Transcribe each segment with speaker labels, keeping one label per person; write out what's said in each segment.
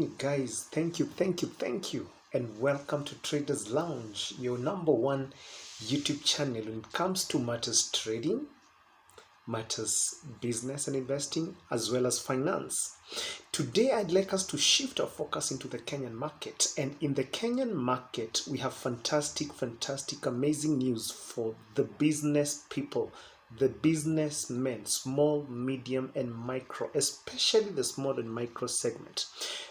Speaker 1: morning, guys. Thank you, and welcome to Traders Lounge, your number one YouTube channel when it comes to matters trading, matters business and investing, as well as finance. Today, I'd like us to shift our focus into the Kenyan market. And in the Kenyan market, we have fantastic, amazing news for the business people, the businessmen, small, medium, and micro, especially the small and micro segment.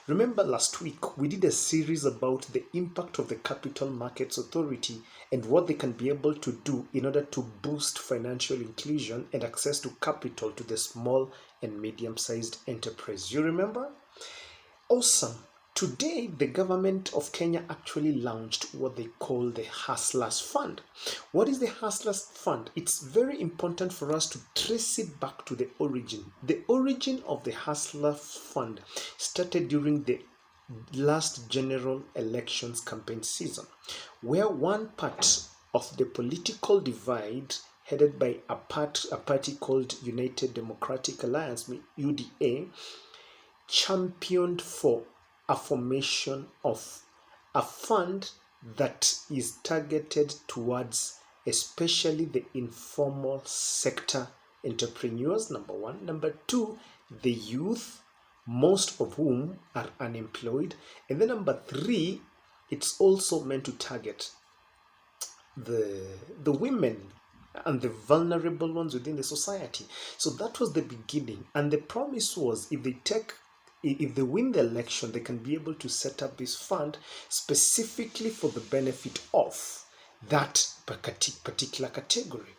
Speaker 1: Remember last week we did a series about the impact of the Capital Markets Authority and what they can be able to do in order to boost financial inclusion and access to capital to the small and medium-sized enterprise. You remember? Awesome. Today, the government of Kenya actually launched what they call the Hustlers Fund. What is the Hustlers Fund? It's very important for us to trace it back to the origin. The origin of the Hustlers Fund started during the last general elections campaign season, where one part of the political divide headed by a party called United Democratic Alliance, UDA, championed for a formation of a fund that is targeted towards especially the informal sector entrepreneurs, number one. Number two, the youth, most of whom are unemployed. And then number three, it's also meant to target the women and the vulnerable ones within the society. So that was the beginning. And the promise was if they win the election, they can be able to set up this fund specifically for the benefit of that particular category.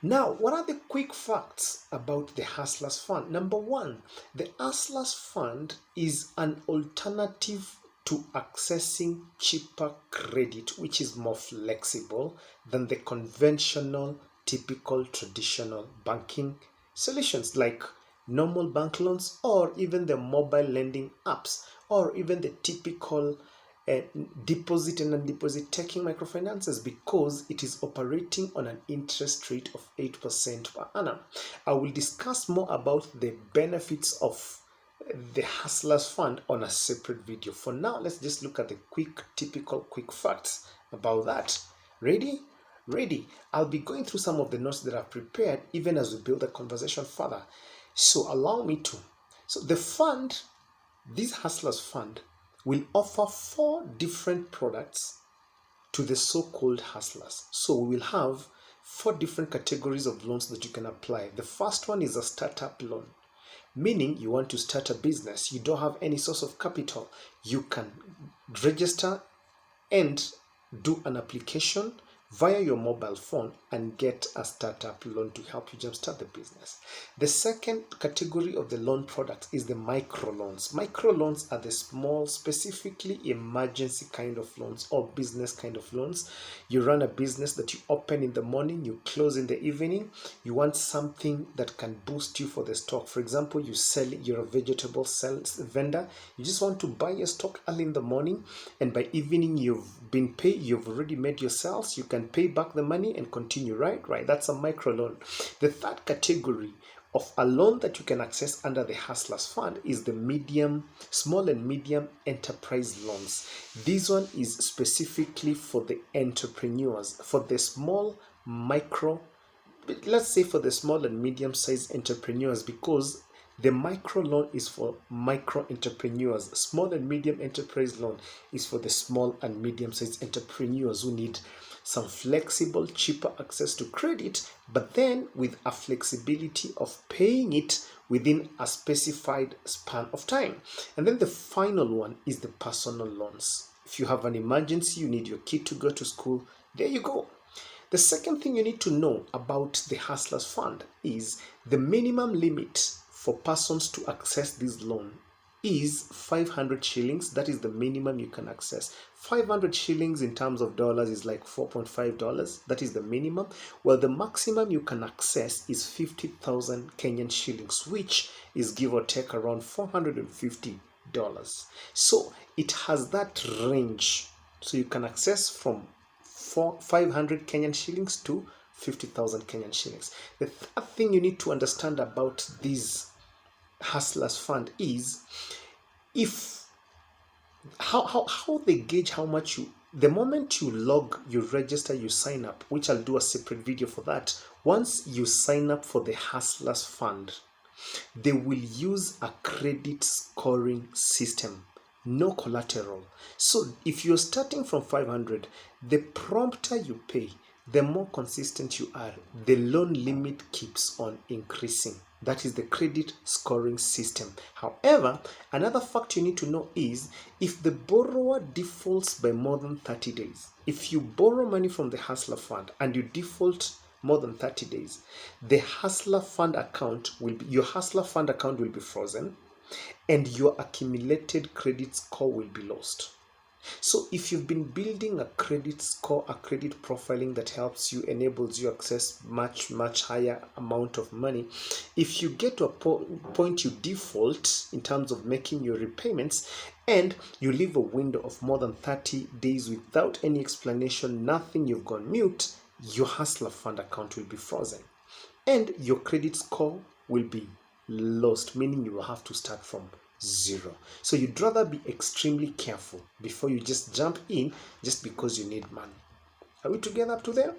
Speaker 1: Now, what are the quick facts about the Hustlers Fund? Number one, the Hustlers Fund is an alternative to accessing cheaper credit, which is more flexible than the conventional, typical, traditional banking solutions like normal bank loans or even the mobile lending apps or even the typical deposit and non-deposit taking microfinances, because it is operating on an interest rate of 8% per annum. I will discuss more about the benefits of the Hustlers Fund on a separate video. For now, let's just look at the typical quick facts about that. Ready? Ready. I'll be going through some of the notes that I've prepared even as we build the conversation further. So allow me to. So the fund, this Hustlers Fund, will offer 4 different products to the so-called hustlers. So we will have 4 different categories of loans that you can apply. The first one is a startup loan, meaning you want to start a business, you don't have any source of capital. You can register and do an application via your mobile phone and get a startup loan to help you jumpstart the business. The second category of the loan product is the micro loans. Micro loans are the small, specifically emergency kind of loans or business kind of loans. You run a business that you open in the morning, you close in the evening. You want something that can boost you for the stock. For example, you're a vegetable sales vendor. You just want to buy your stock early in the morning, and by evening you've been paid, you've already made your sales, you can pay back the money and continue, right? That's a micro loan. The third category of a loan that you can access under the Hustlers Fund is the small and medium enterprise loans. This one is specifically for the entrepreneurs, for the small, let's say for the small and medium-sized entrepreneurs, because the micro loan is for micro entrepreneurs. Small and medium enterprise loan is for the small and medium-sized entrepreneurs who need some flexible, cheaper access to credit, but then with a flexibility of paying it within a specified span of time. And then the final one is the personal loans. If you have an emergency, you need your kid to go to school, there you go. The second thing you need to know about the Hustlers Fund is the minimum limit for persons to access this loan is 500 shillings. That is the minimum you can access. 500 shillings in terms of dollars is like $4.5. That is the minimum. Well, the maximum you can access is 50,000 Kenyan shillings, which is give or take around $450. So it has that range. So you can access from 500 Kenyan shillings to 50,000 Kenyan shillings. The third thing you need to understand about this Hustlers Fund is if how they gauge how much you, the moment you log, you register, you sign up, which I'll do a separate video for that. Once you sign up for the Hustlers Fund, they will use a credit scoring system, no collateral. So if you're starting from 500, the prompter you pay, the more consistent you are, the loan limit keeps on increasing. That is the credit scoring system. However, another fact you need to know is if the borrower defaults by more than 30 days, if you borrow money from the Hustler Fund and you default more than 30 days, the Hustler Fund account will be, your Hustler Fund account will be frozen and your accumulated credit score will be lost. So if you've been building a credit score, a credit profiling that helps you, enables you access much higher amount of money, if you get to a point you default in terms of making your repayments and you leave a window of more than 30 days without any explanation, nothing, you've gone mute, your Hustler Fund account will be frozen and your credit score will be lost, meaning you will have to start from zero. So you'd rather be extremely careful before you just jump in just because you need money. Are we together up to there?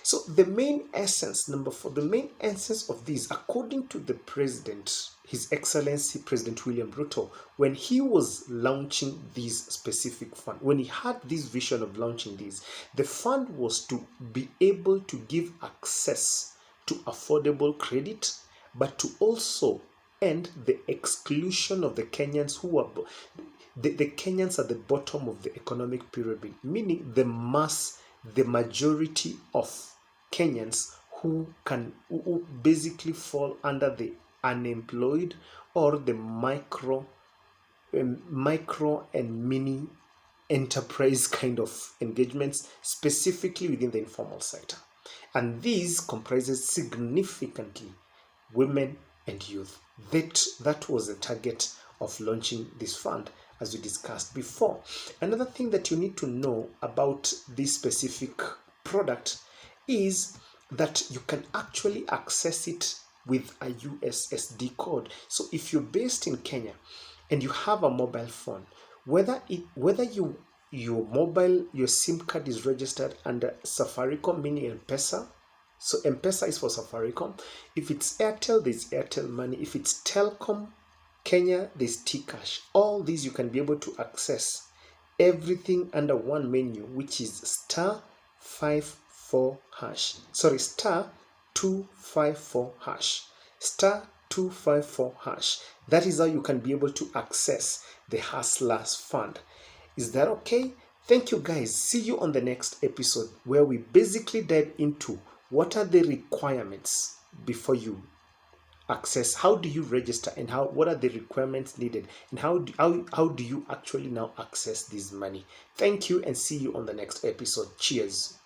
Speaker 1: So the main essence, number 4, the main essence of this, according to the president, His Excellency President William Ruto, when he was launching this specific fund, when he had this vision of launching this, the fund was to be able to give access to affordable credit, but to also end the exclusion of the Kenyans who are the Kenyans at the bottom of the economic pyramid, meaning the majority of Kenyans who basically fall under the unemployed or the micro and mini enterprise kind of engagements, specifically within the informal sector. And these comprises significantly women and youth. That was the target of launching this fund, as we discussed before. Another thing that you need to know about this specific product is that you can actually access it with a USSD code. So if you're based in Kenya and you have a mobile phone, whether your SIM card is registered under Safaricom, meaning M-Pesa. So M-Pesa is for Safaricom. If it's Airtel, there's Airtel Money. If it's Telcom Kenya, there's T-Cash. All these you can be able to access everything under one menu, which is star 54 hash. Sorry, star 254 hash. Star 254 hash. That is how you can be able to access the Hustlers Fund. Is that okay? Thank you guys. See you on the next episode where we basically dive into what are the requirements before you access, how do you register, and what are the requirements needed, and how do you actually now access this money. Thank you and see you on the next episode. Cheers.